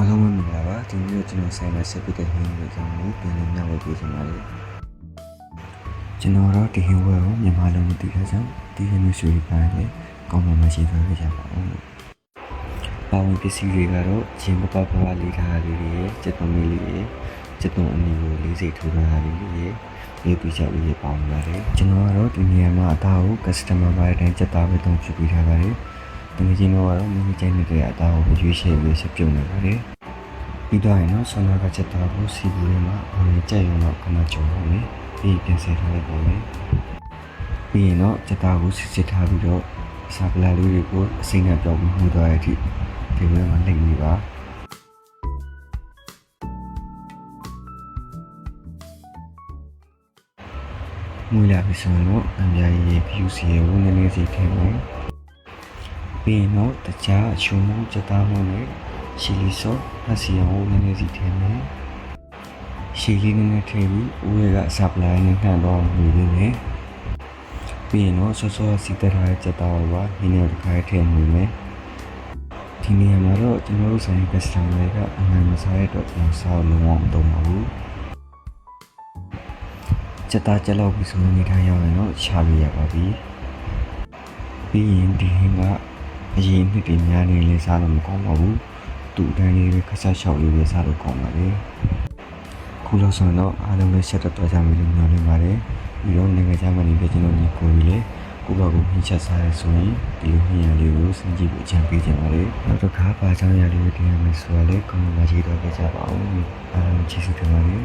အားလုံးပဲမင်္ဂလာပါဒီနေ့ကျွန်တော်ဆိုင်မှာဆက်ပြီးတဲ့ဟင်းဝယ်ကြောင်းကိုပြန်လည်မျှဝေပေးချင်ပါတယ်ကျွန်တော်တော့ဒီဟင်းဝယ်ကိုမြန်မာလိုမသိတဲ့ကြောင့်ဒီဟင်းမျိုးရွှေပိုင်းနဲ့ကောင်းမှမရှိသွားကြပါဘူးပါဝင်ပစ္စည်းတွေကတော့ချင်းပပလေးထားလေးတွေစက်သွန်လေးတွေစက်သွန်အနီကိုလေးစိတ်ထိုးထားလေးတွေမြေပီချောက်လေးပေါင်းပါတယ်ကျွန်တော်ကတော့ဒီနေရာမှာအသားကို customer ပိုင်းတိုင်းစက်သားပဲတုံးဖြစ်ပေးထားပါတယ်ဒီနေ့ကျွန်တော်ကတော့မိမိကျင်းနေတဲ့အသားကိုရွေးချယ်ပြီးဆက်ပြုတ်နေပါတယ်ပြီးတော့ရင်တော့ဆန္ဒကချက်သားကိုစီပူလေးမှာကြက်ရုံတော့ခဏကြုံပါမယ်ပြီးပြင်ဆင်ထားလိုက်ပါမယ်ပြီးရင်တော့ချက်သားကိုစစ်ထားပြီးတော့ဆာပလာလေးတွေကိုအစိမ့်နဲ့ပြောင်းပြီးမှုသွားတဲ့အထိဒီဘက်မှာနှိပ်နေပါမွေးလာပြီဆိုရင်တော့အများကြီးဖြူစီကိုနည်းနည်းစီထည့်မယ်ပြီးရင်တော့တခြားအချုံမှုချက်သားမှုနဲ့ရှီလီဆော့အစီအောင်ကိုနည်းနည်းစီထည့်မယ်ရှီလီနည်းနည်းထည့်ပြီးဦးရကဆပ်လိုင်းနဲ့နှံ့တော့နေနေတယ်ပြီးရင်တော့ဆော့ဆော့စီတက်ထားတဲ့ချက်သားကိုပါဒီနေ့တစ်ခါထည့်နေမယ်ဒီနေရာမှာတော့ကျွန်တော်တို့ဆိုင် customer တွေကအမှန်မစားရတော့ကျွန်တော်စားလို့မတော့ပါဘူးချက်သားချက်လောက်ပြီးဆိုရင်နေထိုင်ရရင်တော့ရှာလို့ရပါပြီပြီးရင်ဒီဟင်းကအရင်နှစ်တွေများနေလဲစားလို့မကောင်းပါဘူးတူတန်းလေးပဲခက်ဆက်လျှောက်လေးပဲစားလို့ကောင်းပါလေခုလို့ဆိုတော့အားလုံးလည်းဆက်တော့ကြမယ်လို့ပြောနေပါတယ်ပြီးတော့နိုင်ငံခြားမှာနေတဲ့ကျွန်တော်ညီကိုကြီးလေကိုယ့်ဘာကိုနှိမ့်ချက်စားရဆိုရင်ဒီလိုနှိမ့်ရလေးကိုစဉ်းကြည့်ဖို့အကြံပေးချင်ပါတယ်နောက်တစ်ခါပါချောင်းရလေးကိုတင်ရမယ်ဆိုတော့လေကွန်မန့်မှာရေးတော့ကြပါဦးအားလုံးကျေးဇူးတင်ပါတယ်